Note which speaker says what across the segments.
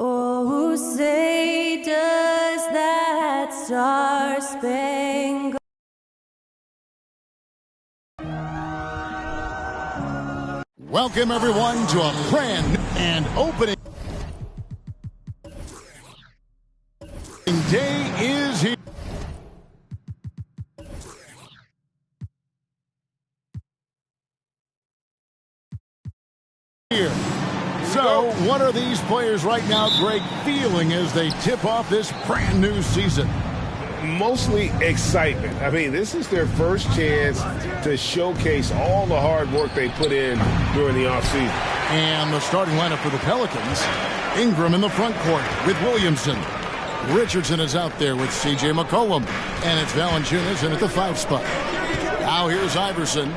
Speaker 1: Oh, say does that star-spangled
Speaker 2: Welcome everyone to a brand new and opening day is here. So, what are these players right now, Greg, feeling as they tip off this brand new season?
Speaker 3: Mostly excitement. I mean, this is their first chance to showcase all the hard work they put in during the offseason.
Speaker 2: And the starting lineup for the Pelicans, Ingram in the front court with Williamson. Richardson is out there with C.J. McCollum. And it's Valanciunas in at the 5 spot. Now here's Iverson.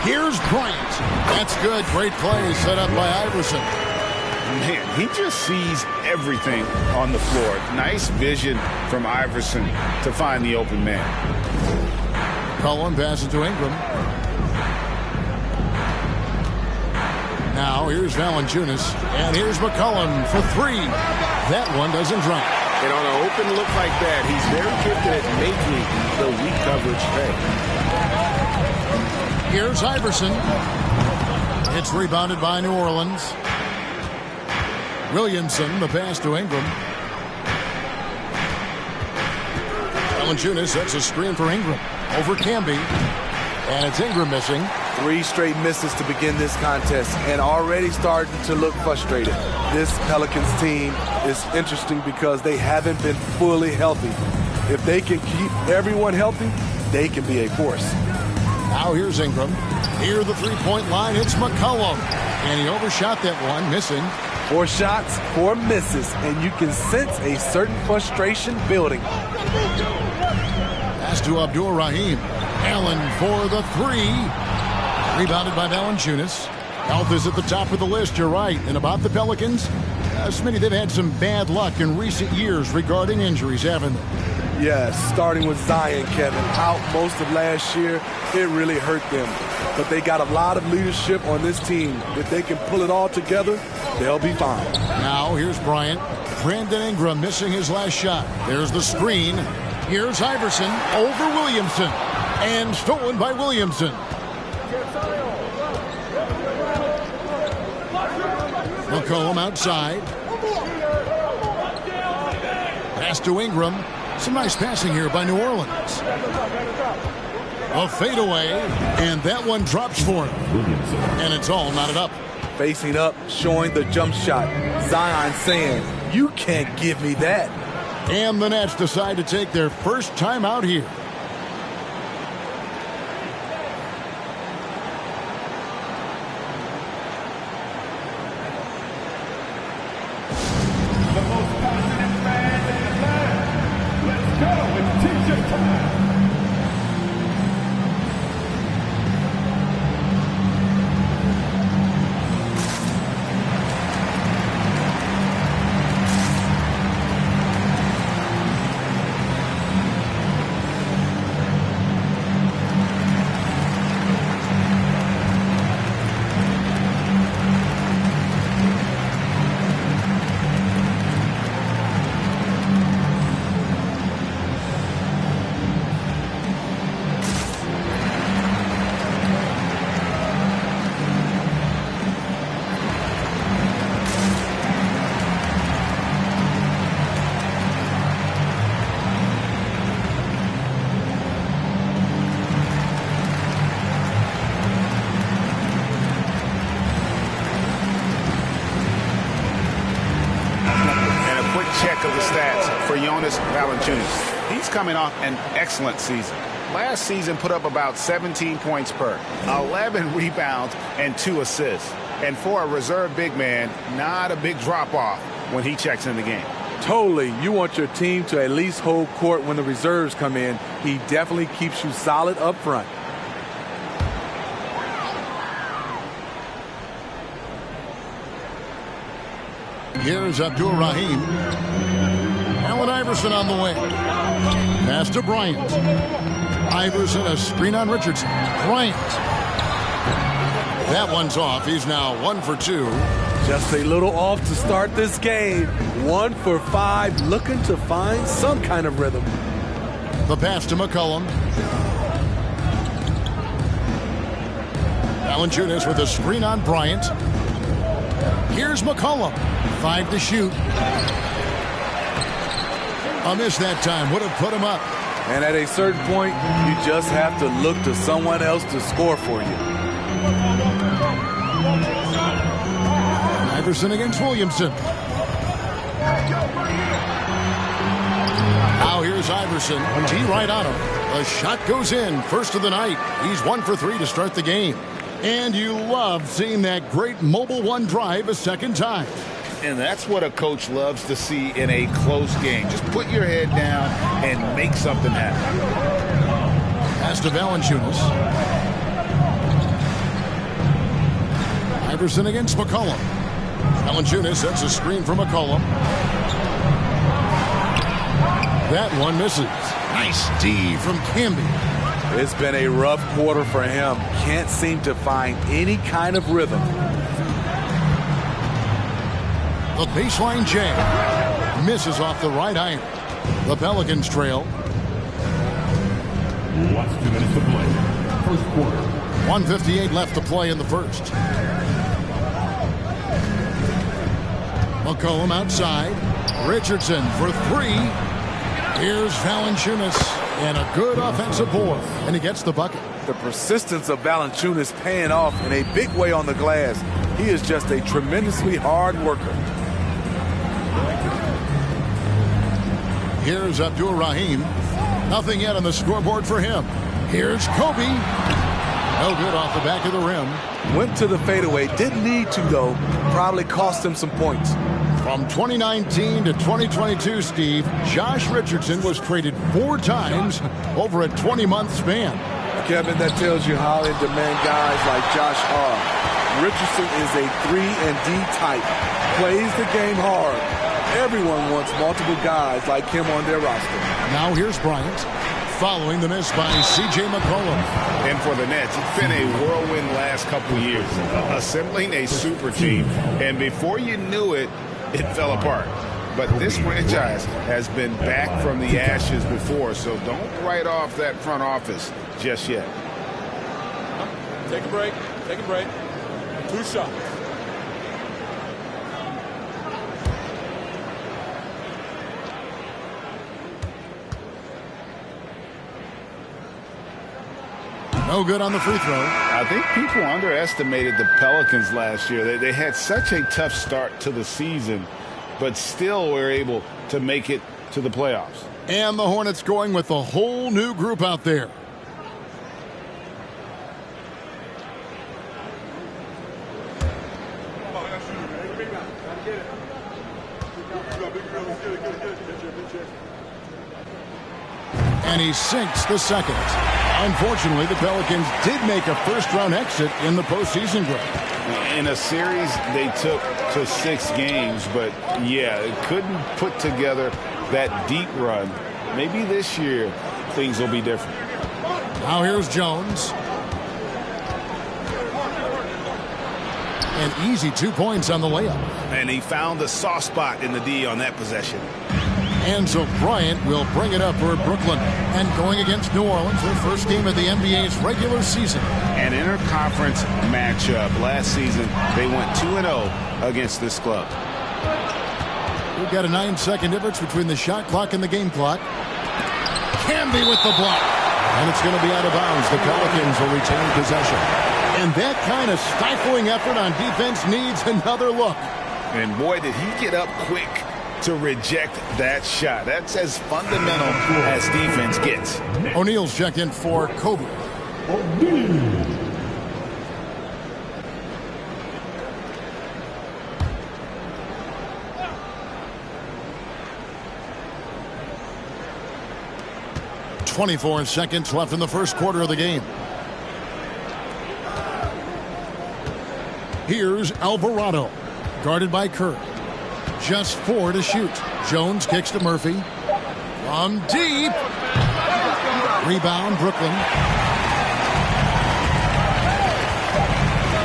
Speaker 2: Here's Bryant. That's good. Great play set up by Iverson.
Speaker 3: Man, he just sees everything on the floor. Nice vision from Iverson to find the open man.
Speaker 2: Cullen passes to Ingram. Now here's Valanciunas. And here's McCollum for 3. That one doesn't drop.
Speaker 3: And on an open look like that, he's very gifted at making the weak coverage pay.
Speaker 2: Here's Iverson. It's rebounded by New Orleans. Williamson, the pass to Ingram. Valanciunas sets a screen for Ingram. Over Camby. And it's Ingram missing.
Speaker 4: 3 straight misses to begin this contest and already starting to look frustrated. This Pelicans team is interesting because they haven't been fully healthy. If they can keep everyone healthy, they can be a force.
Speaker 2: Now here's Ingram. Near the three-point line, it's McCollum. And he overshot that one, missing.
Speaker 4: 4 shots, 4 misses, and you can sense a certain frustration building.
Speaker 2: Pass to Abdur-Rahim. Allen for the 3. Rebounded by Valanciunas. Health is at the top of the list, you're right. And about the Pelicans, Smitty, they've had some bad luck in recent years regarding injuries, haven't they?
Speaker 4: Yes, starting with Zion, Kevin, out most of last year, it really hurt them. But they got a lot of leadership on this team. If they can pull it all together, they'll be fine.
Speaker 2: Now here's Bryant. Brandon Ingram missing his last shot. There's the screen. Here's Iverson over Williamson. And stolen by Williamson. McCollum outside. Pass to Ingram. Some nice passing here by New Orleans. A fadeaway, and that one drops for him. And it's all knotted up.
Speaker 4: Facing up, showing the jump shot. Zion saying, you can't give me that.
Speaker 2: And the Nets decide to take their first time out here.
Speaker 3: Check of the stats for Jonas Valanciunas. He's coming off an excellent season. Last season put up about 17 points per, 11 rebounds, and 2 assists. And for a reserve big man, not a big drop-off when he checks in the game.
Speaker 4: Totally. You want your team to at least hold court when the reserves come in. He definitely keeps you solid up front.
Speaker 2: Here's Abdur-Rahim. Allen Iverson on the way. Pass to Bryant. Iverson, a screen on Richardson. Bryant. That one's off. He's now 1 for 2.
Speaker 4: Just a little off to start this game. 1 for 5, looking to find some kind of rhythm.
Speaker 2: The pass to McCollum. Valanciunas with a screen on Bryant. Here's McCollum. 5 to shoot. A miss that time. Would have put him up.
Speaker 4: And at a certain point, you just have to look to someone else to score for you.
Speaker 2: Iverson against Williamson. Now here's Iverson. T right on him. The shot goes in. First of the night. He's 1 for 3 to start the game. And you love seeing that great mobile one drive a second time.
Speaker 3: And that's what a coach loves to see in a close game. Just put your head down and make something happen.
Speaker 2: Pass to Valanciunas. Iverson against McCollum. Valanciunas sets a screen for McCollum. That one misses. Nice D from Camby.
Speaker 4: It's been a rough quarter for him. Can't seem to find any kind of rhythm.
Speaker 2: The baseline jam. Misses off the right iron. The Pelicans trail.
Speaker 5: Last 2 minutes to play. First quarter.
Speaker 2: 1:58 left to play in the first. McCollum outside. Richardson for 3. Here's Valanciunas. And a good offensive board. And he gets the bucket.
Speaker 4: The persistence of Valanciunas paying off in a big way on the glass. He is just a tremendously hard worker.
Speaker 2: Here's Abdul Rahim. Nothing yet on the scoreboard for him. Here's Kobe. No good off the back of the rim.
Speaker 4: Went to the fadeaway. Didn't need to, though. Probably cost him some points.
Speaker 2: From 2019 to 2022, Steve, Josh Richardson was traded 4 times over a 20-month span.
Speaker 4: Kevin, that tells you how in demand guys like Josh are. Richardson is a 3-and-D type. Plays the game hard. Everyone wants multiple guys like him on their roster.
Speaker 2: Now here's Bryant, following the miss by C.J. McCollum.
Speaker 3: And for the Nets, it's been a whirlwind last couple years, assembling a super team. And before you knew it, it fell apart. But this franchise has been back from the ashes before, so don't write off that front office just yet.
Speaker 6: Take a break. Take a break. 2 shots.
Speaker 2: No good on the free throw.
Speaker 3: I think people underestimated the Pelicans last year. They had such a tough start to the season, but still were able to make it to the playoffs.
Speaker 2: And the Hornets going with a whole new group out there. And he sinks the second. Unfortunately, the Pelicans did make a first-round exit in the postseason group.
Speaker 3: In a series they took to 6 games, but yeah, it couldn't put together that deep run. Maybe this year things will be different.
Speaker 2: Now here's Jones. An easy 2 points on the layup.
Speaker 3: And he found the soft spot in the D on that possession.
Speaker 2: And so Bryant will bring it up for Brooklyn. And going against New Orleans, their first game of the NBA's regular season.
Speaker 3: An interconference matchup. Last season, they went 2-0 against this club.
Speaker 2: We've got a 9-second difference between the shot clock and the game clock. Camby with the block. And it's going to be out of bounds. The Pelicans will retain possession. And that kind of stifling effort on defense needs another look.
Speaker 3: And boy, did he get up quick to reject that shot. That's as fundamental as defense gets.
Speaker 2: O'Neal's checked in for Kobe. .24 seconds left in the first quarter of the game. Here's Alvarado, guarded by Kerr. Just 4 to shoot. Jones kicks to Murphy. From deep. Rebound, Brooklyn.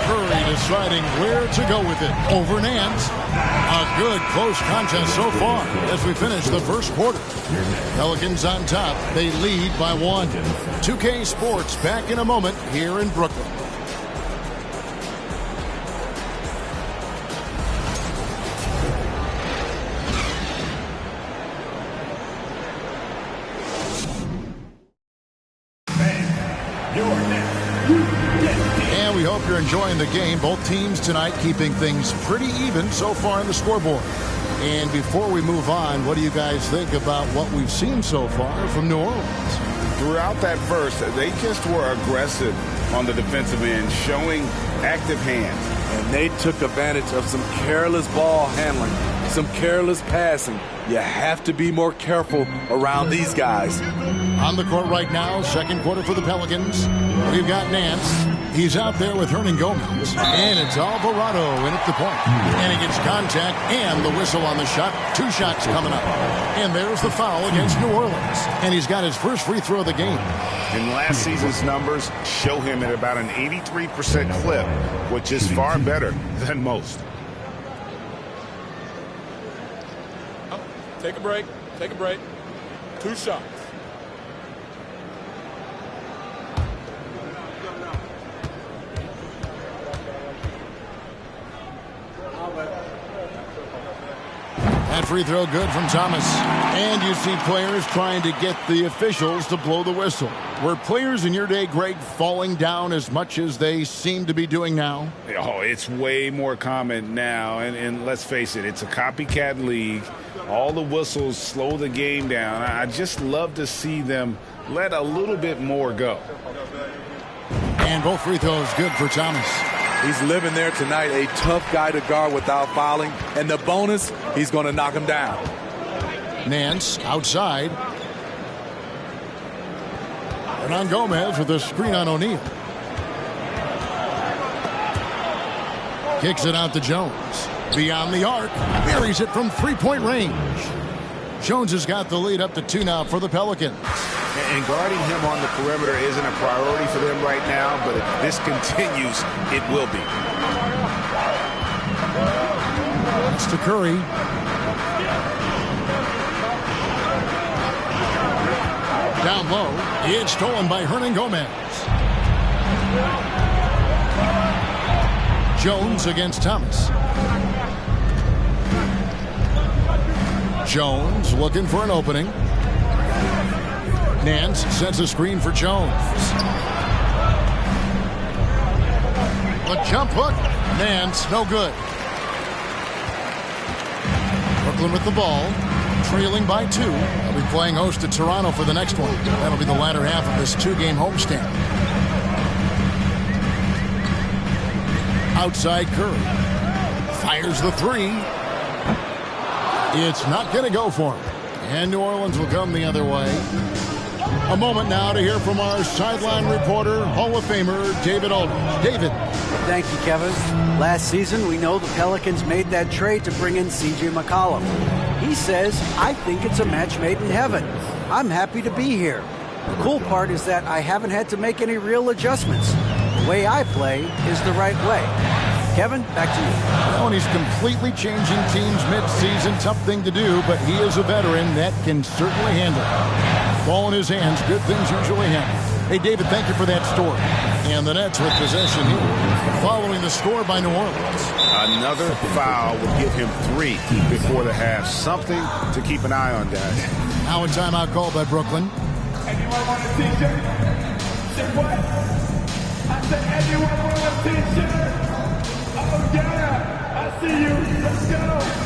Speaker 2: Kerr deciding where to go with it. Over Nance. A good close contest so far as we finish the first quarter. Pelicans on top. They lead by 1. 2K Sports back in a moment here in Brooklyn. And we hope you're enjoying the game. Both teams tonight keeping things pretty even so far on the scoreboard. And before we move on, what do you guys think about what we've seen so far from New Orleans?
Speaker 3: Throughout that first, they just were aggressive on the defensive end, showing active hands.
Speaker 4: And they took advantage of some careless ball handling, some careless passing. You have to be more careful around these guys.
Speaker 2: On the court right now, second quarter for the Pelicans. We've got Nance. He's out there with Hernangomez. And it's Alvarado in at the point. And he gets contact and the whistle on the shot. 2 shots coming up. And there's the foul against New Orleans. And he's got his first free throw of the game.
Speaker 3: And last season's numbers show him at about an 83% clip, which is far better than most.
Speaker 6: Take a break. Take a break. 2 shots.
Speaker 2: That free throw good from Thomas. And you see players trying to get the officials to blow the whistle. Were players in your day, Greg, falling down as much as they seem to be doing now?
Speaker 3: Oh, it's way more common now. And let's face it, it's a copycat league. All the whistles slow the game down. I just love to see them let a little bit more go.
Speaker 2: And both free throws good for Thomas.
Speaker 4: He's living there tonight, a tough guy to guard without fouling. And the bonus, he's going to knock him down.
Speaker 2: Nance outside. Hernangomez with a screen on O'Neal. Kicks it out to Jones. Beyond the arc. Buries it from three-point range. Jones has got the lead up to 2 now for the Pelicans.
Speaker 3: And guarding him on the perimeter isn't a priority for them right now, but if this continues, it will be.
Speaker 2: It's to Curry. Down low. It's stolen by Hernangomez. Jones against Thomas. Jones looking for an opening. Nance sets a screen for Jones. A jump hook. Nance, no good. Brooklyn with the ball. Trailing by 2. They'll be playing host to Toronto for the next one. That'll be the latter half of this 2-game homestand. Outside Curry. Fires the 3. It's not going to go for him. And New Orleans will come the other way. A moment now to hear from our sideline reporter, Hall of Famer, David Aldridge. David.
Speaker 7: Thank you, Kevin. Last season, we know the Pelicans made that trade to bring in C.J. McCollum. He says, I think it's a match made in heaven. I'm happy to be here. The cool part is that I haven't had to make any real adjustments. The way I play is the right way. Kevin, back to you.
Speaker 2: Well, and he's completely changing teams mid-season. Tough thing to do, but he is a veteran that can certainly handle it. Ball in his hands, good things usually happen. Hey, David, thank you for that story. And the Nets with possession here, following the score by New Orleans.
Speaker 3: Another foul will give him 3 before the half. Something to keep an eye on, guys.
Speaker 2: Now a timeout called by Brooklyn.
Speaker 8: Anyone want a t-shirt? Say what? I said, anyone want a t-shirt? Oh, yeah. I see you. Let's go.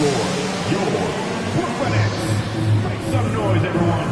Speaker 5: For your Brooklyn Nets. Make some noise, everyone.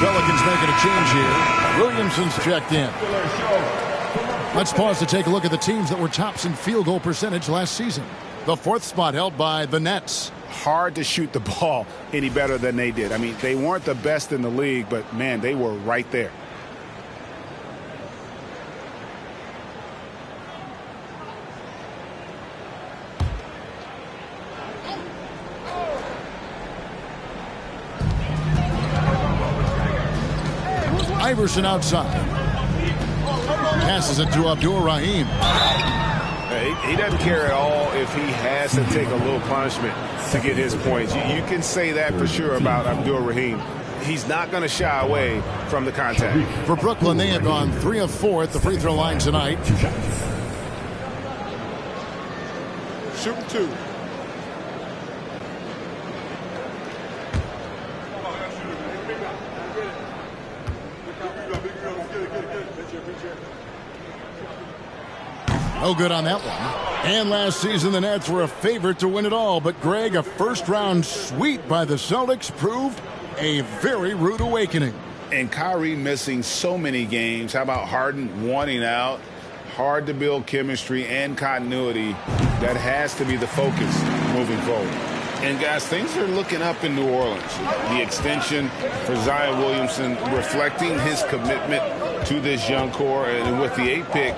Speaker 2: Pelicans making a change here. Williamson's checked in. Let's pause to take a look at the teams that were tops in field goal percentage last season. The 4th spot held by the Nets.
Speaker 3: Hard to shoot the ball any better than they did. I mean, they weren't the best in the league, but, man, they were right there.
Speaker 2: Iverson outside. Passes it to Abdur-Rahim.
Speaker 3: He doesn't care at all if he has to take a little punishment to get his points. You can say that for sure about Abdur-Rahim. He's not going to shy away from the contact.
Speaker 2: For Brooklyn, they have gone 3 of 4 at the free throw line tonight.
Speaker 6: Shooting 2.
Speaker 2: No good on that one. And last season, the Nets were a favorite to win it all. But, Greg, a first-round sweep by the Celtics proved a very rude awakening.
Speaker 3: And Kyrie missing so many games. How about Harden wanting out? Hard to build chemistry and continuity. That has to be the focus moving forward. And, guys, things are looking up in New Orleans. The extension for Zion Williamson reflecting his commitment to this young core. And with the 8th pick,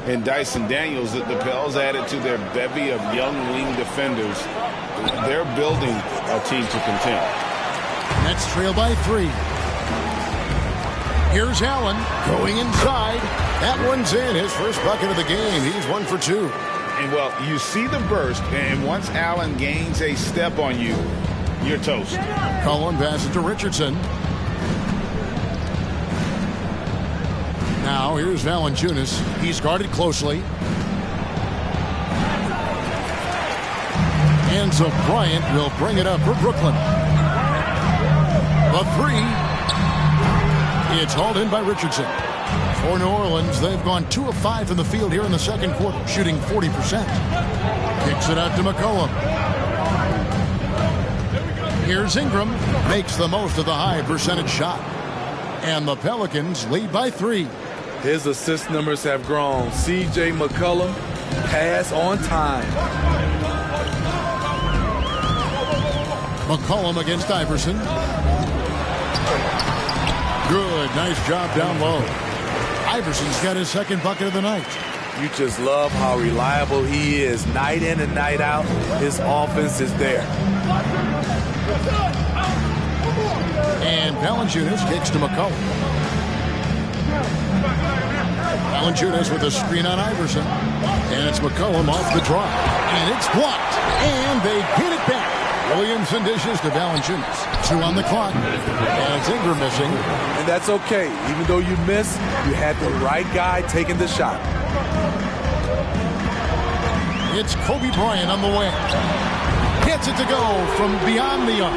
Speaker 3: and Dyson Daniels, that the Pels added to their bevy of young wing defenders. They're building a team to contend.
Speaker 2: Nets trail by 3. Here's Allen going inside. That one's in. His first bucket of the game. He's 1 for 2.
Speaker 3: And, well, you see the burst, and once Allen gains a step on you, you're toast.
Speaker 2: Cullen passes to Richardson. Now, here's Valanciunas. He's guarded closely. Hands of Bryant will bring it up for Brooklyn. The 3. It's hauled in by Richardson. For New Orleans, they've gone 2 of 5 in the field here in the second quarter, shooting 40%. Kicks it out to McCollum. Here's Ingram. Makes the most of the high percentage shot. And the Pelicans lead by 3.
Speaker 4: His assist numbers have grown. C.J. McCollum, pass on time.
Speaker 2: McCollum against Iverson. Good, nice job down low. Iverson's got his second bucket of the night.
Speaker 4: You just love how reliable he is. Night in and night out, his offense is there.
Speaker 2: And Valanciunas kicks to McCollum. Valanciunas with a screen on Iverson. And it's McCollum off the draw. And it's blocked. And they get it back. Williamson dishes to Valanciunas. 2 on the clock. And it's Ingram missing.
Speaker 4: And that's okay. Even though you miss, you had the right guy taking the shot.
Speaker 2: It's Kobe Bryant on the wing. Gets it to go from beyond the arc.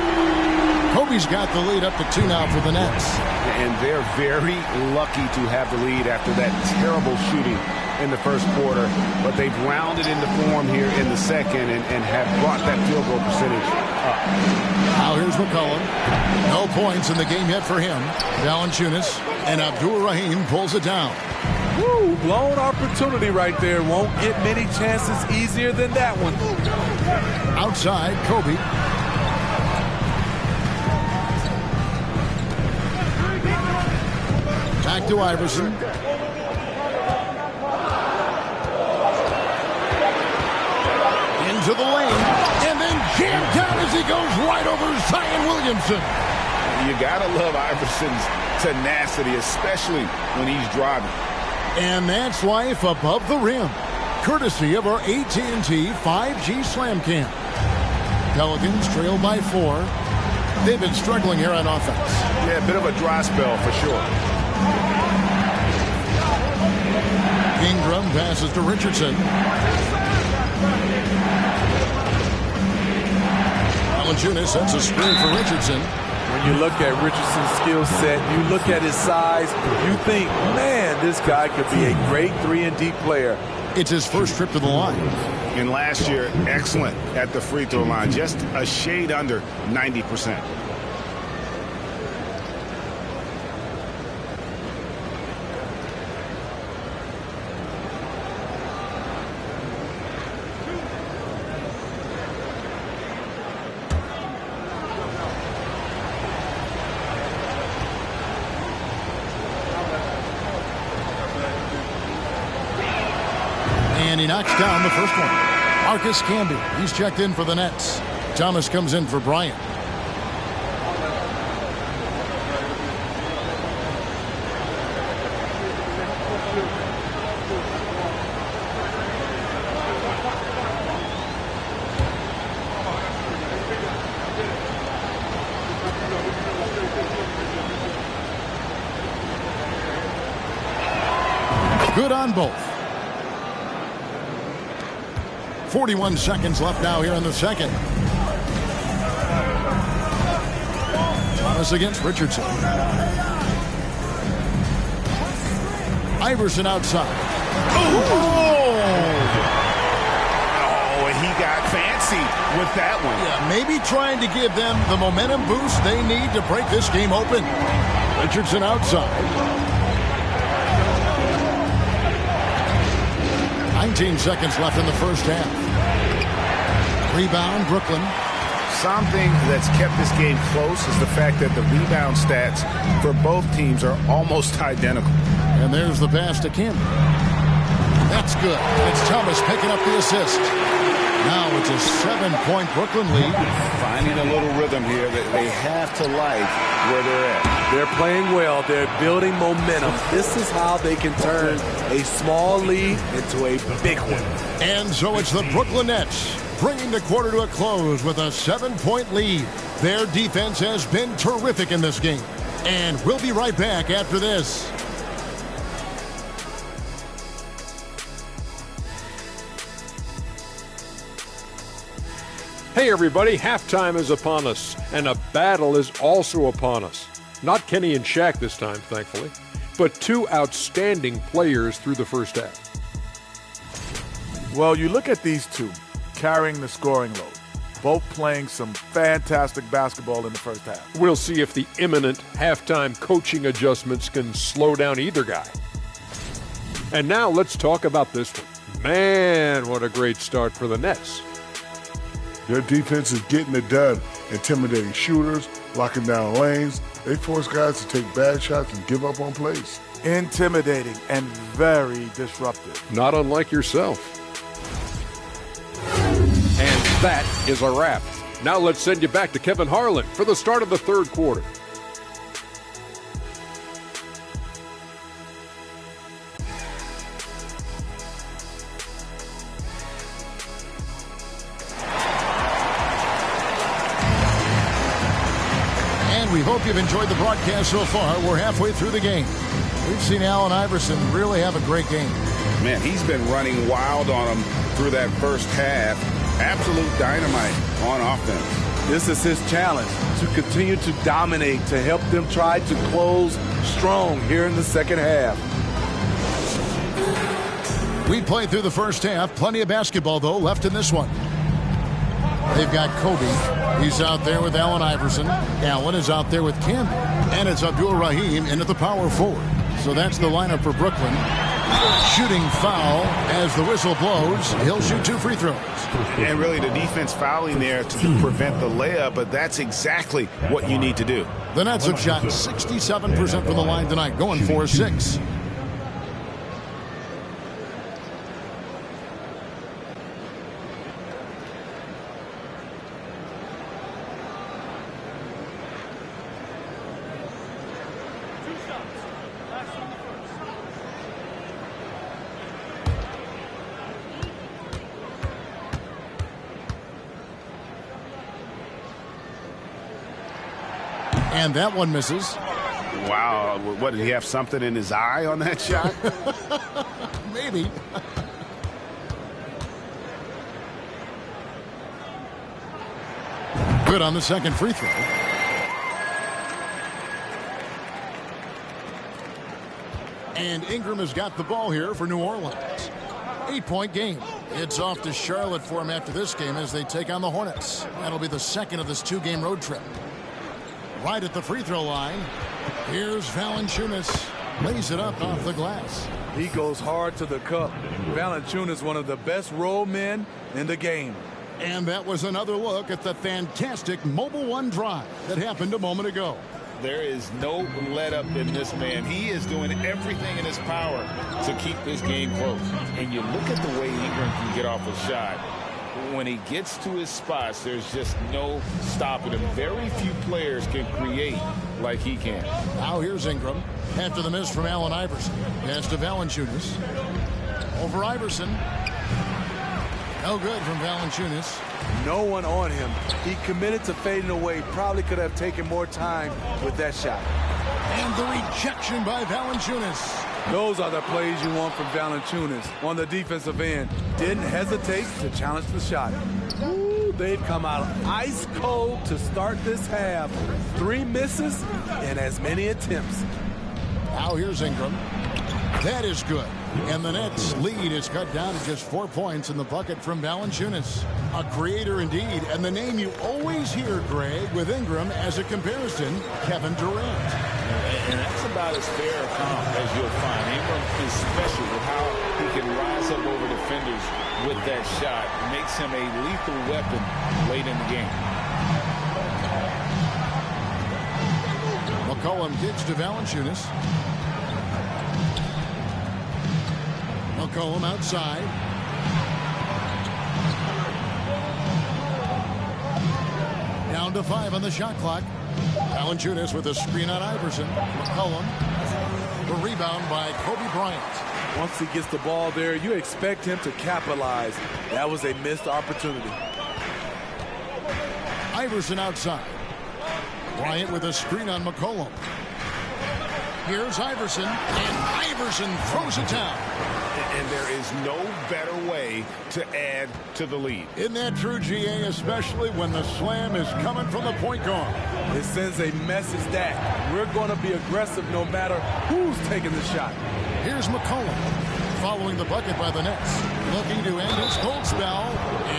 Speaker 2: Kobe's got the lead up to 2 now for the Nets.
Speaker 3: And they're very lucky to have the lead after that terrible shooting in the first quarter. But they've rounded into form here in the second and have brought that field goal percentage up.
Speaker 2: Now here's McCollum. No points in the game yet for him. Valanciunas and Abdur-Rahim pulls it down.
Speaker 4: Woo, blown opportunity right there. Won't get many chances easier than that one.
Speaker 2: Outside, Kobe. Back to Iverson. Into the lane. And then jammed down as he goes right over Zion Williamson.
Speaker 3: You got to love Iverson's tenacity, especially when he's driving.
Speaker 2: And that's life above the rim. Courtesy of our AT&T 5G Slam Cam. Pelicans trail by 4. They've been struggling here on offense.
Speaker 3: Yeah, a bit of a dry spell for sure.
Speaker 2: Ingram passes to Richardson. Valanciunas sets a screen for Richardson.
Speaker 4: When you look at Richardson's skill set, you look at his size, you think, man, this guy could be a great 3-and-D player.
Speaker 2: It's his first trip to the line.
Speaker 3: And last year, excellent at the free throw line, just a shade under 90%.
Speaker 2: And he knocks down the first one. Marcus Camby, he's checked in for the Nets. Thomas comes in for Bryant. Good on both. 41 seconds left now here in the second. Thomas against Richardson. Iverson outside.
Speaker 3: Oh, and he got fancy with that one.
Speaker 2: Yeah, maybe trying to give them the momentum boost they need to break this game open. Richardson outside. 19 seconds left in the first half. Rebound, Brooklyn.
Speaker 3: Something that's kept this game close is the fact that the rebound stats for both teams are almost identical.
Speaker 2: And there's the pass to Camby. That's good. It's Thomas picking up the assist. Now it's a 7-point Brooklyn lead.
Speaker 3: Finding a little rhythm here that they have to like where they're at.
Speaker 4: They're playing well. They're building momentum. This is how they can turn a small lead into a big one.
Speaker 2: And so it's the Brooklyn Nets bringing the quarter to a close with a 7-point lead. Their defense has been terrific in this game. And we'll be right back after this.
Speaker 9: Hey everybody, halftime is upon us, and a battle is also upon us. Not Kenny and Shaq this time, thankfully, but two outstanding players through the first half.
Speaker 5: Well, you look at these two carrying the scoring load, both playing some fantastic basketball in the first half.
Speaker 9: We'll see if the imminent halftime coaching adjustments can slow down either guy. And now let's talk about this one. Man, what a great start for the Nets.
Speaker 10: Their defense is getting it done, intimidating shooters, locking down lanes. They force guys to take bad shots and give up on plays.
Speaker 5: Intimidating and very disruptive.
Speaker 9: Not unlike yourself. And that is a wrap. Now let's send you back to Kevin Harlan for the start of the third quarter.
Speaker 2: We hope you've enjoyed the broadcast so far. We're halfway through the game. We've seen Allen Iverson really have a great game.
Speaker 3: Man, he's been running wild on them through that first half. Absolute dynamite on offense.
Speaker 4: This is his challenge, to continue to dominate, to help them try to close strong here in the second half.
Speaker 2: We played through the first half. Plenty of basketball, though, left in this one. They've got Kobe. He's out there with Allen Iverson. Allen is out there with Camby. And it's Abdul Rahim into the power forward. So that's the lineup for Brooklyn. Shooting foul as the whistle blows. He'll shoot 2 free throws.
Speaker 3: And really the defense fouling there to prevent the layup, but that's exactly what you need to do.
Speaker 2: The Nets have shot 67% from the line tonight, going 4-6. And that one misses.
Speaker 3: Wow. What, did he have something in his eye on that shot?
Speaker 2: Maybe. Good on the second free throw. And Ingram has got the ball here for New Orleans. 8-point game. It's off to Charlotte for him after this game as they take on the Hornets. That'll be the second of this 2-game road trip. Right at the free throw line. Here's Valanciunas. Lays it up off the glass.
Speaker 4: He goes hard to the cup. Valanciunas, one of the best roll men in the game.
Speaker 2: And that was another look at the fantastic Mobile One drive that happened a moment ago.
Speaker 3: There is no let-up in this man. He is doing everything in his power to keep this game close. And you look at the way Ingram can get off a shot. When he gets to his spots, there's just no stopping him. Very few players can create like he can.
Speaker 2: Now here's Ingram after the miss from Allen Iverson. Pass to Valanciunas. Over Iverson. No good from Valanciunas.
Speaker 4: No one on him. He committed to fading away. Probably could have taken more time with that shot.
Speaker 2: And the rejection by Valanciunas.
Speaker 4: Those are the plays you want from Valanciunas on the defensive end. Didn't hesitate to challenge the shot. Ooh, they've come out ice cold to start this half. 3 misses and as many attempts.
Speaker 2: Now here's Ingram. That is good. And the Nets' lead is cut down to just 4 points in the bucket from Valanciunas. A creator indeed, and the name you always hear, Greg, with Ingram as a comparison, Kevin Durant.
Speaker 3: And that's about as fair a comp as you'll find. Ingram is special with how he can rise up over defenders with that shot. It makes him a lethal weapon late in the game.
Speaker 2: McCollum gives to Valanciunas. McCollum outside. Down to 5 on the shot clock. Valanciunas with a screen on Iverson. McCollum. The rebound by Kobe Bryant.
Speaker 4: Once he gets the ball there, you expect him to capitalize. That was a missed opportunity.
Speaker 2: Iverson outside. Bryant with a screen on McCollum. Here's Iverson, and Iverson throws it down.
Speaker 3: And there is no better way to add to the lead.
Speaker 2: Isn't that true, GA, especially when the slam is coming from the point guard?
Speaker 4: It sends a message that we're going to be aggressive no matter who's taking the shot.
Speaker 2: Here's McCollum following the bucket by the Nets. Looking to end his cold spell.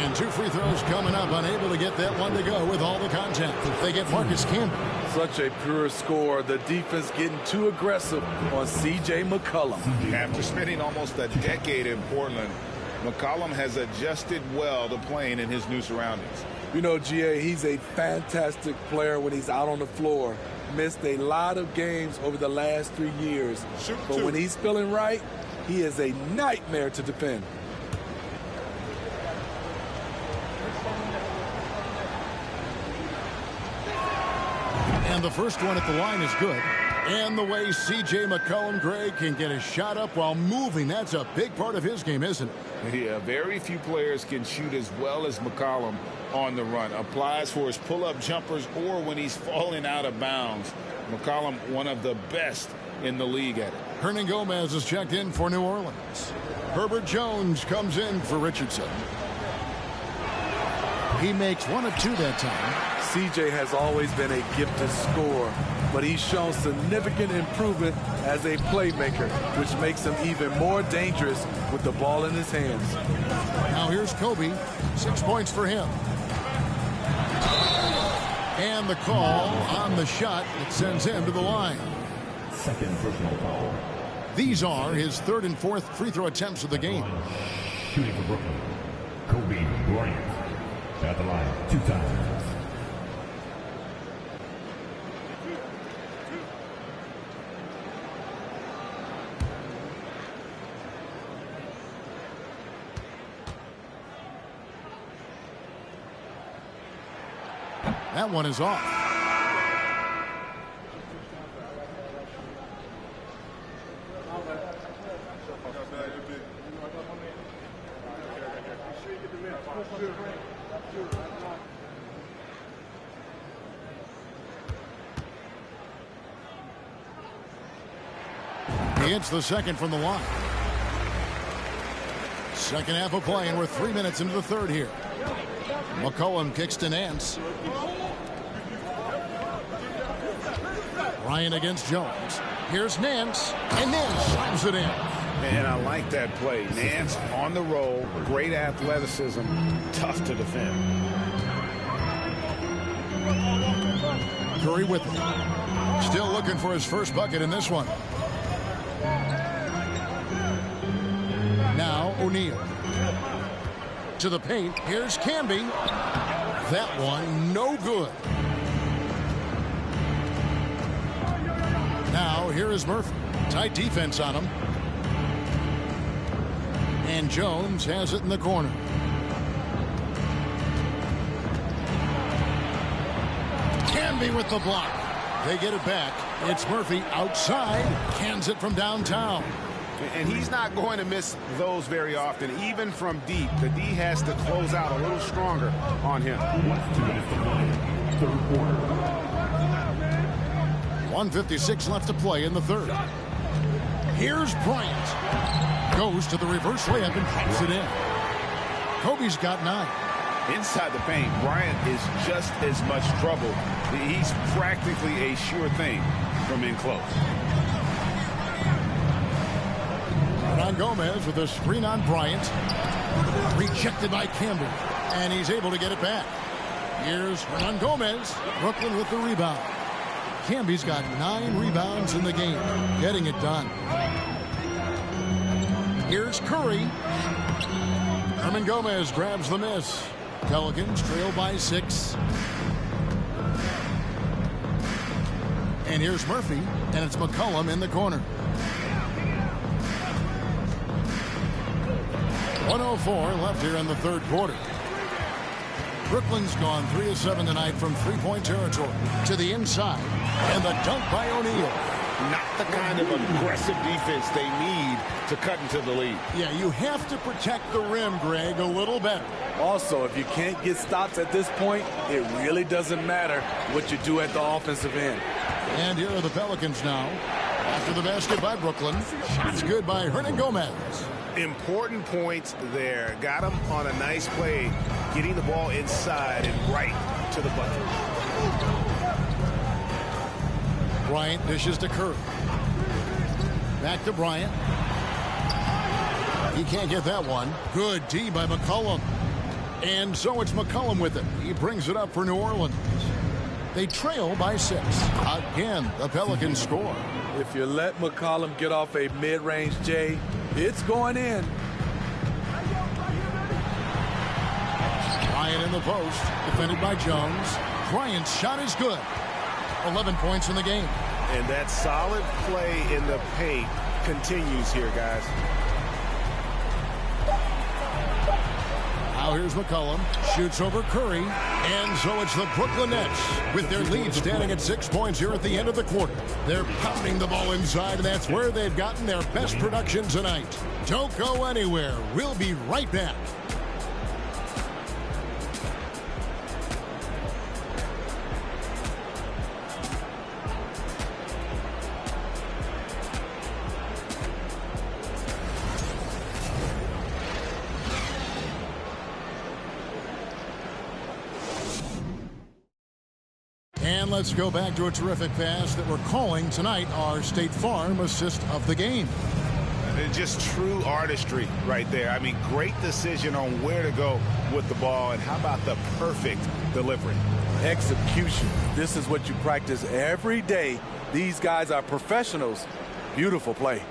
Speaker 2: And 2 free throws coming up. Unable to get that one to go with all the contact. They get Marcus Camby.
Speaker 4: Such a pure score. The defense getting too aggressive on C.J. McCollum.
Speaker 3: After spending almost a decade in Portland, McCollum has adjusted well to playing in his new surroundings.
Speaker 4: You know, G.A., he's a fantastic player when he's out on the floor. Missed a lot of games over the last 3 years. But when he's feeling right, he is a nightmare to defend.
Speaker 2: And the first one at the line is good. And the way C.J. McCollum, Greg, can get a shot up while moving, that's a big part of his game, isn't it?
Speaker 3: Yeah, very few players can shoot as well as McCollum on the run. Applies for his pull-up jumpers or when he's falling out of bounds. McCollum, one of the best in the league at it.
Speaker 2: Hernan Gomez is checked in for New Orleans. Herbert Jones comes in for Richardson. He makes 1 of 2 that time.
Speaker 4: CJ has always been a gifted scorer, but he's shown significant improvement as a playmaker, which makes him even more dangerous with the ball in his hands.
Speaker 2: Now here's Kobe. 6 points for him. And the call on the shot that sends him to the line.
Speaker 11: Second personal foul.
Speaker 2: These are his 3rd and 4th free throw attempts of the game.
Speaker 11: Shooting for Brooklyn, Kobe Bryant. At the line 2 times.
Speaker 2: That one is off. He hits the second from the line. Second half of play, and we're 3 minutes into the third here. McCollum kicks to Nance. Ryan against Jones. Here's Nance, and Nance slams it in.
Speaker 3: And I like that play. Nance on the roll, great athleticism, tough to defend.
Speaker 2: Curry with it. Still looking for his first bucket in this one. Now O'Neal. To the paint. Here's Camby. That one no good. Now here is Murphy. Tight defense on him. And Jones has it in the corner. Canby with the block. They get it back. It's Murphy outside. Cans it from downtown.
Speaker 3: And he's not going to miss those very often, even from deep. The D has to close out a little stronger on him.
Speaker 2: 1:56 left to play in the third. Here's Bryant. Goes to the reverse layup and puts it in. Kobe's got 9.
Speaker 3: Inside the paint, Bryant is just as much trouble. He's practically a sure thing from in close.
Speaker 2: Hernan Gomez with a screen on Bryant. Rejected by Campbell. And he's able to get it back. Here's Hernan Gomez. Brooklyn with the rebound. Camby's got 9 rebounds in the game. Getting it done. Here's Curry. Hernan Gomez grabs the miss. Pelicans trail by 6. And here's Murphy. And it's McCollum in the corner. 1:04 left here in the third quarter. Brooklyn's gone 3 of 7 tonight from three-point territory to the inside. And the dunk by O'Neal.
Speaker 3: Not the kind of aggressive defense they need to cut into the lead.
Speaker 2: Yeah, you have to protect the rim, Greg, a little better.
Speaker 4: Also, if you can't get stops at this point, it really doesn't matter what you do at the offensive end.
Speaker 2: And here are the Pelicans now. After the basket by Brooklyn. Shots good by Hernan Gomez.
Speaker 3: Important points there. Got him on a nice play, getting the ball inside and right to the bucket.
Speaker 2: Bryant dishes to Curry. Back to Bryant. He can't get that one. Good D by McCollum. And so it's McCollum with it. He brings it up for New Orleans. They trail by 6. Again, the Pelicans score.
Speaker 4: If you let McCollum get off a mid-range J, it's going in.
Speaker 2: Bryant in the post, defended by Jones. Bryant's shot is good. 11 points in the game.
Speaker 3: And that solid play in the paint continues here, guys.
Speaker 2: Now here's McCollum. Shoots over Curry. And so it's the Brooklyn Nets with their lead standing at 6 points here at the end of the quarter. They're pounding the ball inside, and that's where they've gotten their best production tonight. Don't go anywhere. We'll be right back. And let's go back to a terrific pass that we're calling tonight our State Farm assist of the game.
Speaker 3: Just true artistry right there. I mean, great decision on where to go with the ball, and how about the perfect delivery?
Speaker 4: Execution. This is what you practice every day. These guys are professionals. Beautiful play.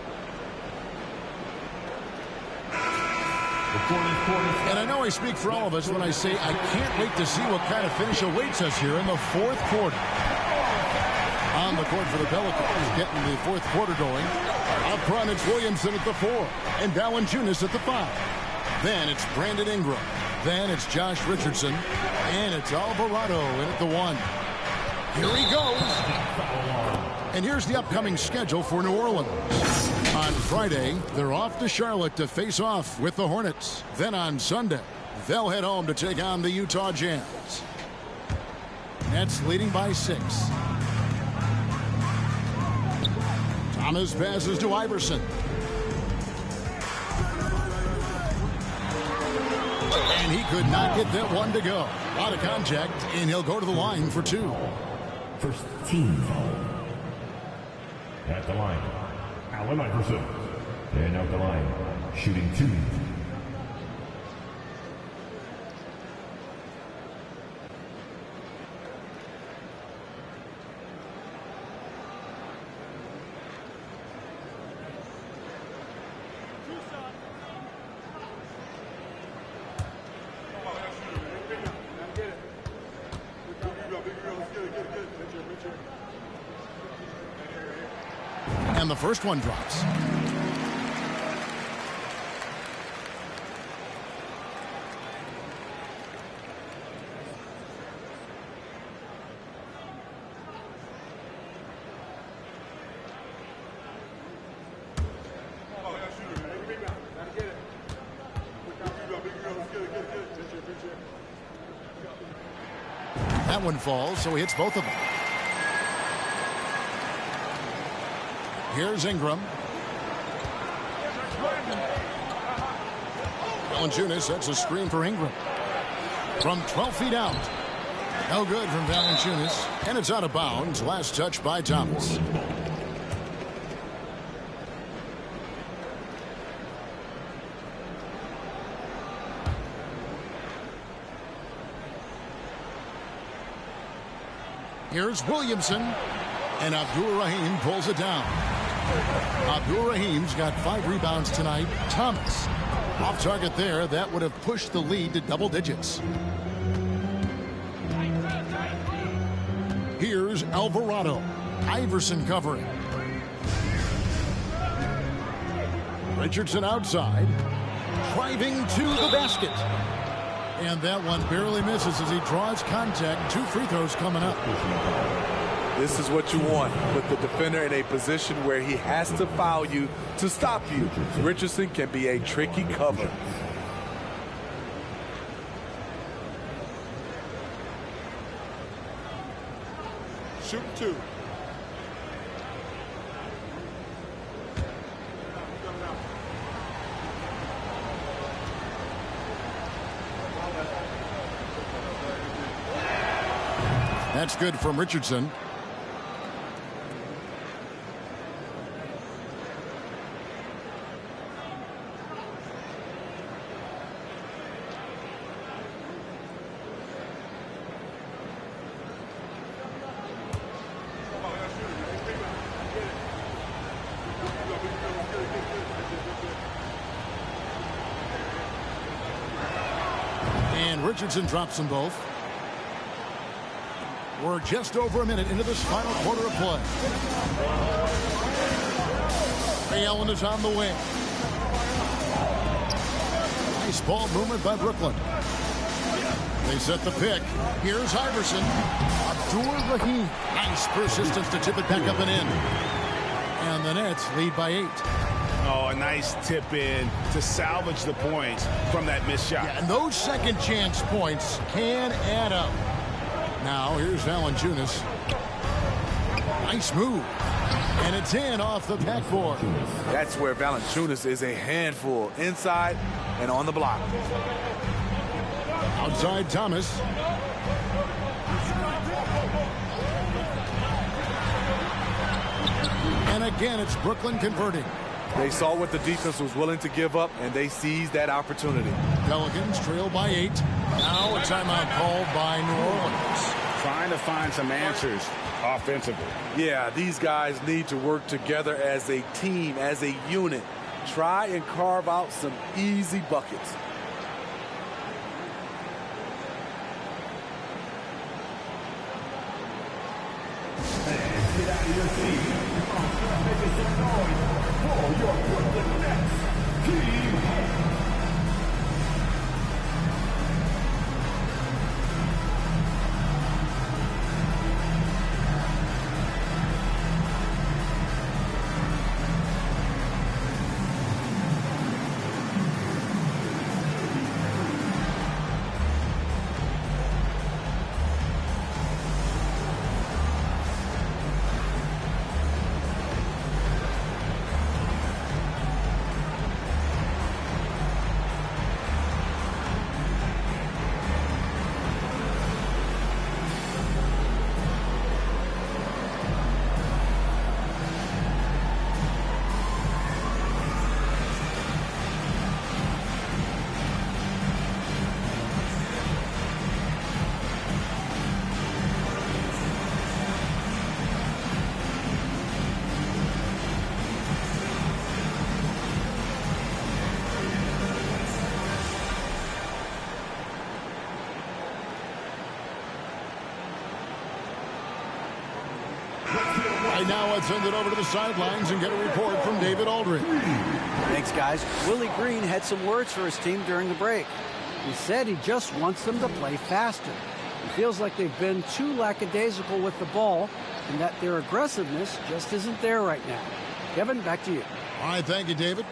Speaker 2: And I know I speak for all of us when I say I can't wait to see what kind of finish awaits us here in the fourth quarter. On the court for the Pelicans, getting the fourth quarter going. Up front, it's Williamson at the 4, and Valanciunas at the 5. Then it's Brandon Ingram. Then it's Josh Richardson, and it's Alvarado in at the 1. Here he goes. And here's the upcoming schedule for New Orleans. On Friday, they're off to Charlotte to face off with the Hornets. Then on Sunday, they'll head home to take on the Utah Jazz. Nets leading by 6. Thomas passes to Iverson. And he could not get that one to go. A lot of contact, and he'll go to the line for 2.
Speaker 11: First team foul. At the line, Allen Iverson. And out the line, shooting 2.
Speaker 2: And the first one drops. That one falls, so he hits both of them. Here's Ingram. Valanciunas sets a screen for Ingram. From 12 feet out. No good from Valanciunas. And it's out of bounds. Last touch by Thomas. Here's Williamson, and Abdur-Rahim pulls it down. Abdur-Rahim's got 5 rebounds tonight. Thomas off target there. That would have pushed the lead to double digits. Here's Alvarado. Iverson covering. Richardson outside, driving to the basket. And that one barely misses as he draws contact. 2 free throws coming up.
Speaker 4: This is what you want. Put the defender in a position where he has to foul you to stop you. Richardson can be a tricky cover.
Speaker 6: Shoot 2.
Speaker 2: That's good from Richardson. And Richardson drops them both. We're just over a minute into this final quarter of play. Ray Allen is on the wing. Nice ball movement by Brooklyn. They set the pick. Here's Iverson. Abdur-Rahim. Nice persistence to tip it back up and in. And the Nets lead by 8.
Speaker 3: Oh, a nice tip in to salvage the points from that missed shot.
Speaker 2: Yeah, and those second chance points can add up. Now, here's Valanciunas. Nice move. And it's in off the backboard.
Speaker 4: That's where Valanciunas is a handful. Inside and on the block.
Speaker 2: Outside Thomas. And again, it's Brooklyn converting.
Speaker 4: They saw what the defense was willing to give up, and they seized that opportunity.
Speaker 2: Pelicans trail by 8. Now a timeout called by New Orleans.
Speaker 3: Trying to find some answers offensively.
Speaker 4: Yeah, these guys need to work together as a team, as a unit. Try and carve out some easy buckets.
Speaker 8: Get out of your seat. Making some noise for your Brooklyn Nets team.
Speaker 2: now let's send it over to the sidelines and get a report from David Aldridge.
Speaker 7: Thanks, guys. Willie Green had some words for his team during the break. He said he just wants them to play faster. He feels like they've been too lackadaisical with the ball and that their aggressiveness just isn't there right now. Kevin, back to you.
Speaker 2: All right, thank you, David.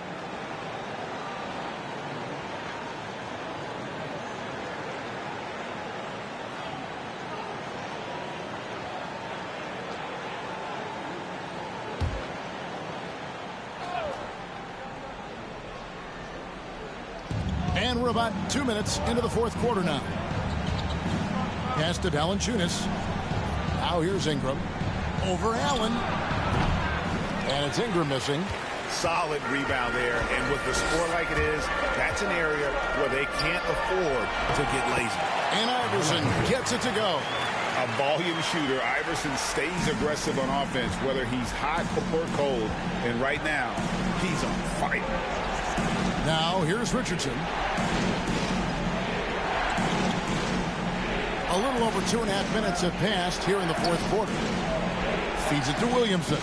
Speaker 2: And we're about 2 minutes into the fourth quarter now. Pass to Valanciunas. Now here's Ingram. Over Allen. And it's Ingram missing.
Speaker 3: Solid rebound there. And with the score like it is, that's an area where they can't afford to get lazy.
Speaker 2: And Iverson gets it to go.
Speaker 3: A volume shooter. Iverson stays aggressive on offense, whether he's hot or cold. And right now, he's on fire.
Speaker 2: Now, here's Richardson. A little over 2.5 minutes have passed here in the fourth quarter. Feeds it to Williamson.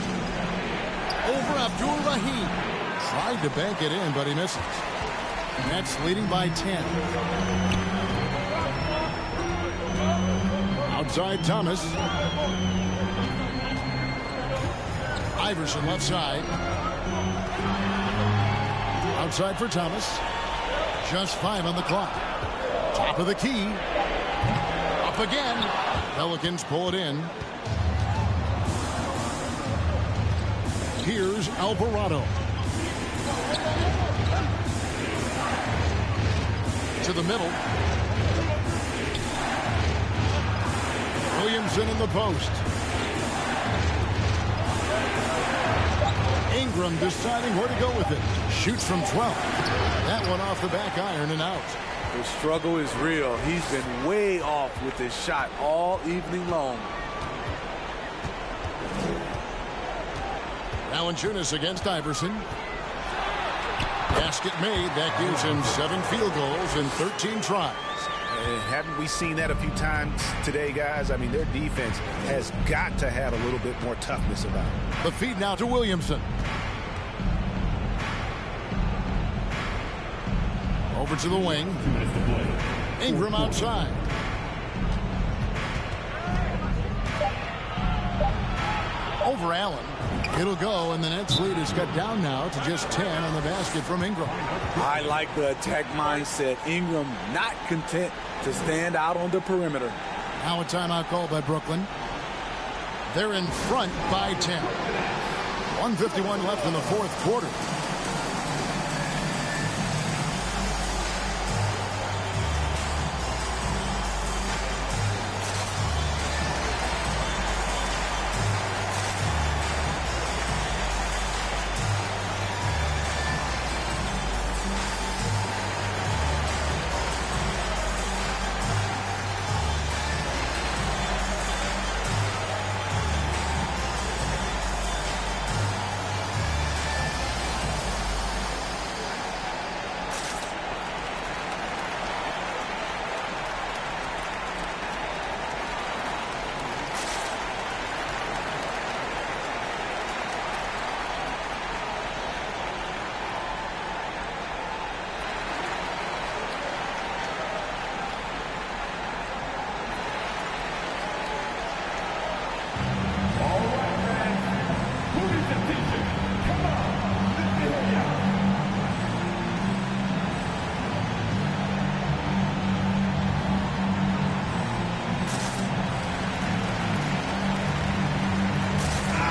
Speaker 2: Over Abdul Rahim. Tried to bank it in, but he misses. Nets leading by 10. Outside Thomas. Iverson left side. Outside for Thomas. Just 5 on the clock. Top of the key. Up again. Pelicans pull it in. Here's Alvarado. To the middle. Williamson in the post. Ingram deciding where to go with it. Shoots from 12. That one off the back iron and out.
Speaker 4: The struggle is real. He's been way off with his shot all evening long.
Speaker 2: Valanciunas against Iverson. Basket made. That gives him 7 field goals in 13 tries.
Speaker 3: And haven't we seen that a few times today, guys? I mean, their defense has got to have a little bit more toughness about it.
Speaker 2: The feed now to Williamson. Over to the wing. Ingram outside. Over Allen. It'll go, and the Nets lead is cut down now to just 10 on the basket from Ingram.
Speaker 4: I like the attack mindset. Ingram not content to stand out on the perimeter.
Speaker 2: Now a timeout called by Brooklyn. They're in front by 10. 1:51 left in the fourth quarter.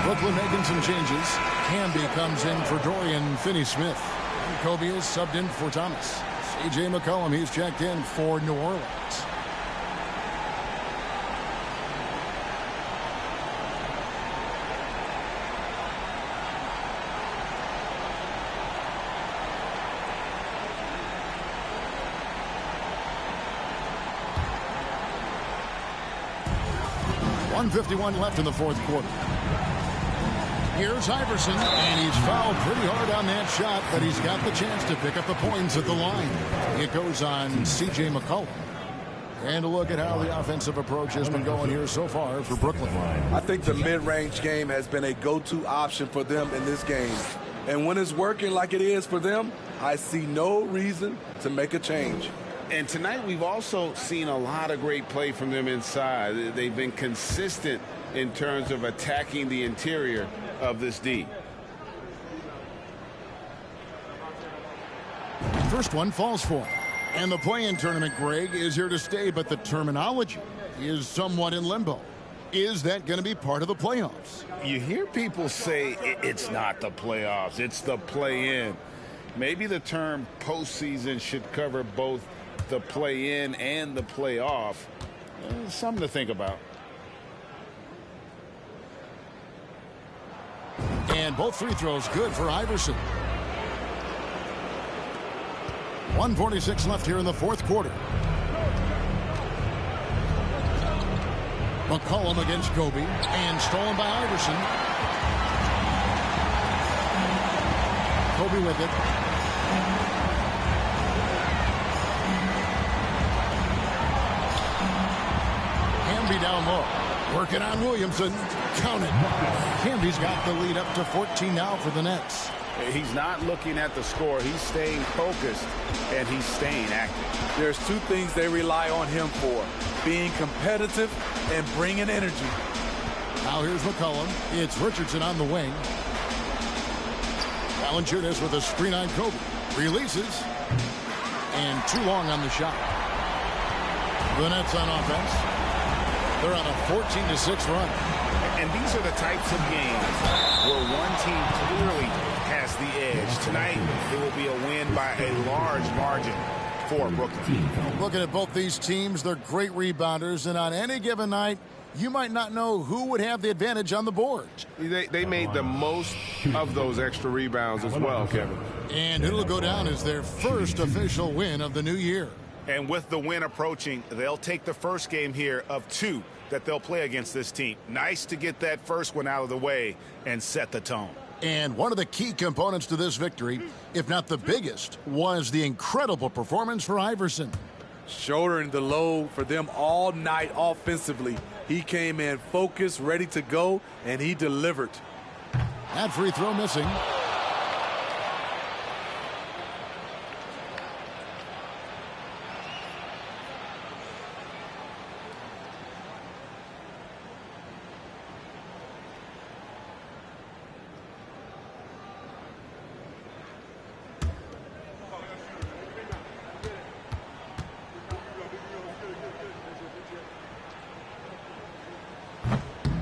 Speaker 2: Brooklyn making some changes. Camby comes in for Dorian Finney-Smith. And Kobe is subbed in for Thomas. C.J. McCollum, he's checked in for New Orleans. .151 left in the fourth quarter. Here's Iverson, and he's fouled pretty hard on that shot, but he's got the chance to pick up the points at the line. It goes on C.J. McCollum. And a look at how the offensive approach has been going here so far for Brooklyn.
Speaker 4: I think the mid-range game has been a go-to option for them in this game. And when it's working like it is for them, I see no reason to make a change.
Speaker 3: And tonight we've also seen a lot of great play from them inside. They've been consistent in terms of attacking the interior of this D.
Speaker 2: First one falls for him. And the play-in tournament, Greg, is here to stay, but the terminology is somewhat in limbo. Is that going to be part of the playoffs?
Speaker 3: You hear people say it's not the playoffs, it's the play-in. Maybe the term postseason should cover both the play-in and the playoff. Something to think about.
Speaker 2: And both free throws good for Iverson. 1:46 left here in the fourth quarter. McCollum against Kobe, and stolen by Iverson. Kobe with it. Hamby down low. Working on Williamson. Count it. Hamby's got the lead up to 14 now for the Nets.
Speaker 3: He's not looking at the score. He's staying focused, and he's staying active.
Speaker 4: There's two things they rely on him for: being competitive and bringing energy.
Speaker 2: Now here's McCollum. It's Richardson on the wing. Valanciunas with a screen on Kobe. Releases. And too long on the shot. The Nets on offense. They're on a 14-6 run.
Speaker 3: And these are the types of games where one team clearly has the edge. Tonight, it will be a win by a large margin for Brooklyn.
Speaker 2: Looking at both these teams, they're great rebounders, and on any given night, you might not know who would have the advantage on the board.
Speaker 12: They made the most of those extra rebounds as well, Kevin.
Speaker 2: And it'll go down as their first official win of the new year.
Speaker 3: And with the win approaching, they'll take the first game here of two that they'll play against this team. Nice to get that first one out of the way and set the tone.
Speaker 2: And one of the key components to this victory, if not the biggest, was the incredible performance for Iverson.
Speaker 4: Shouldering the load for them all night offensively. He came in focused, ready to go, and he delivered.
Speaker 2: That free throw missing.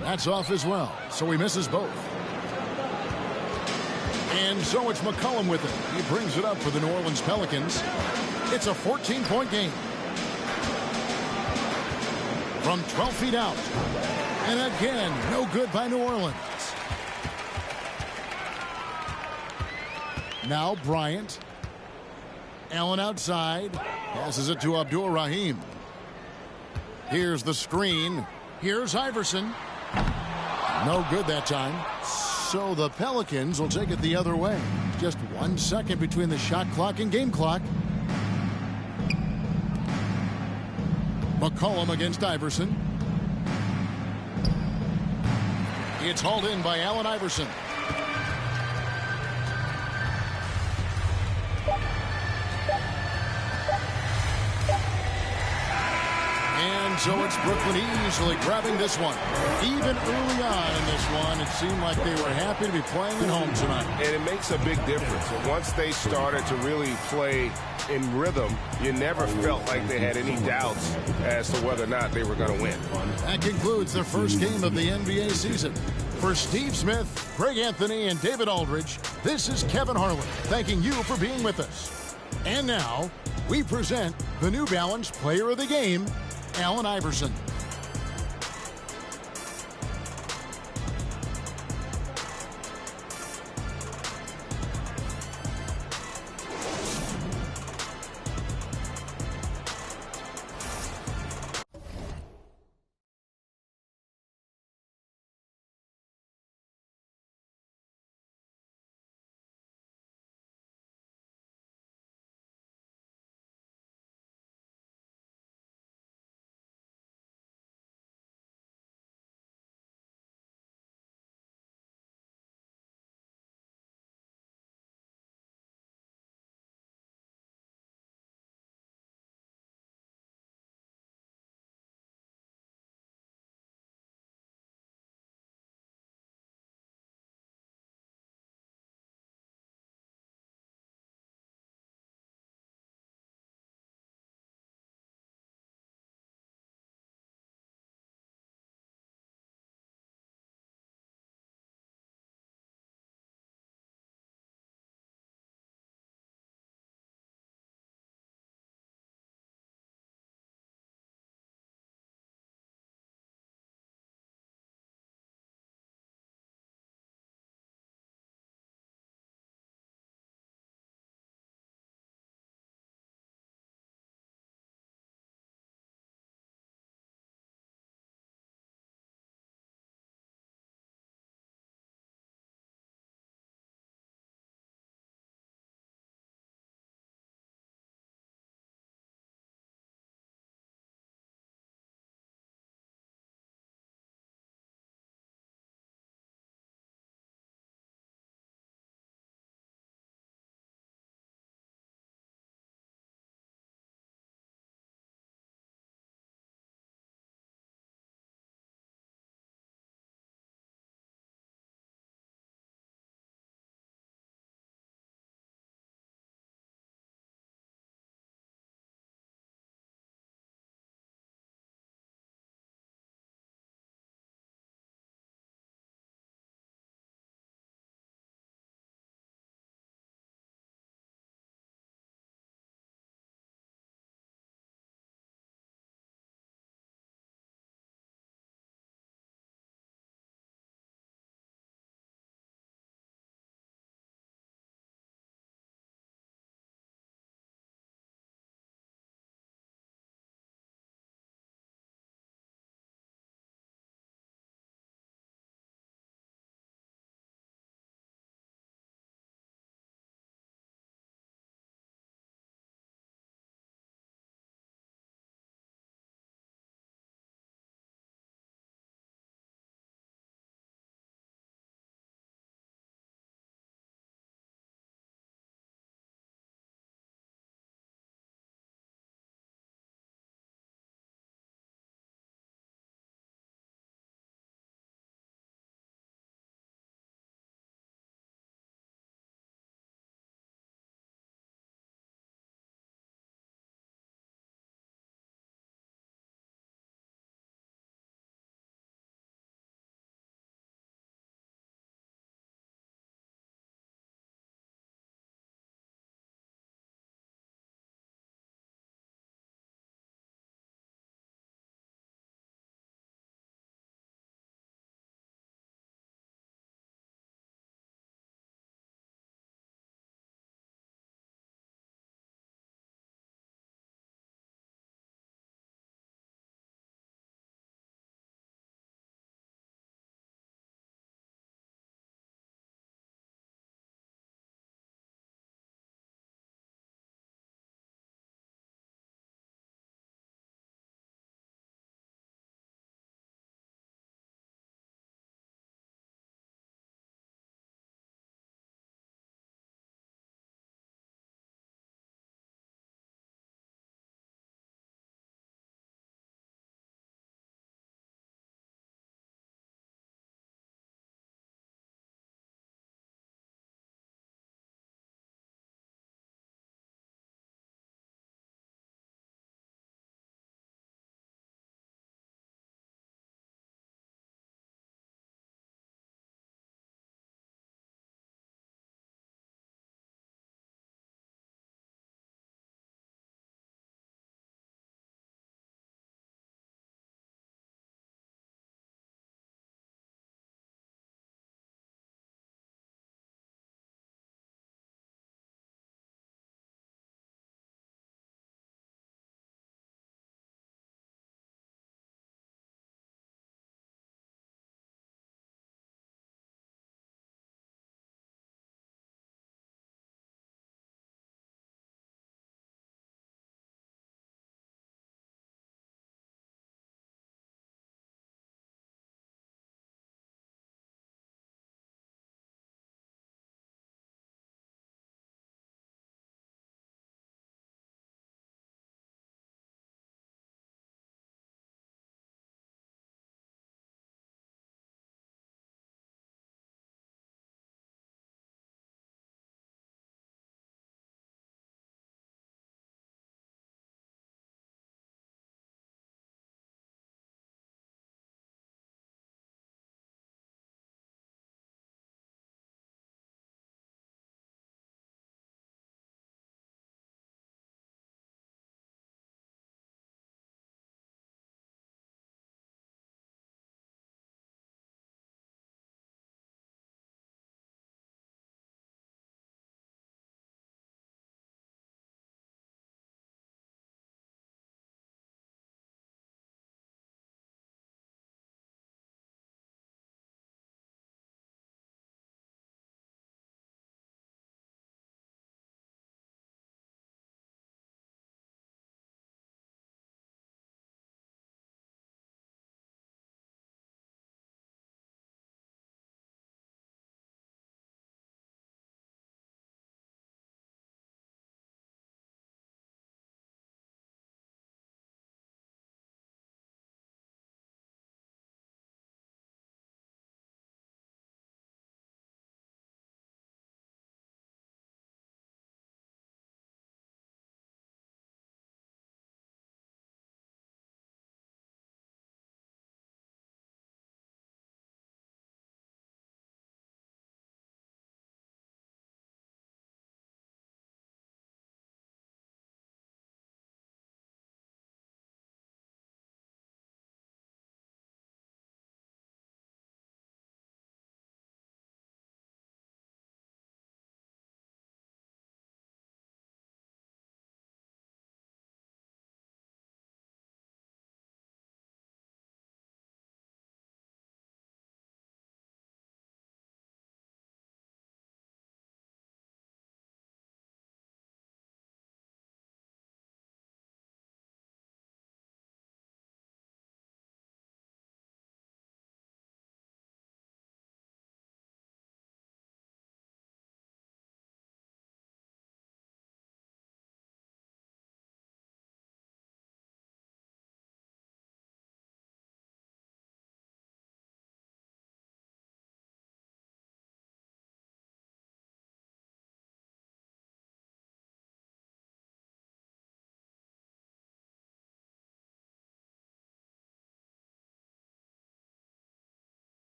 Speaker 2: That's off as well, so he misses both. And so it's McCollum with it. He brings it up for the New Orleans Pelicans. It's a 14-point game. From 12 feet out. And again, no good by New Orleans. Now Bryant. Allen outside. Passes it to Abdul Rahim. Here's the screen. Here's Iverson. No good that time. So the Pelicans will take it the other way. Just 1 second between the shot clock and game clock. McCollum against Iverson. It's hauled in by Allen Iverson. And so it's Brooklyn easily grabbing this one. Even early on in this one, it seemed like they were happy to be playing at home tonight.
Speaker 12: And it makes a big difference. Once they started to really play in rhythm, you never felt like they had any doubts as to whether or not they were going to win.
Speaker 2: That concludes the first game of the NBA season. For Steve Smith, Greg Anthony, and David Aldridge, this is Kevin Harlan thanking you for being with us. And now, we present the New Balance Player of the Game, Allen Iverson.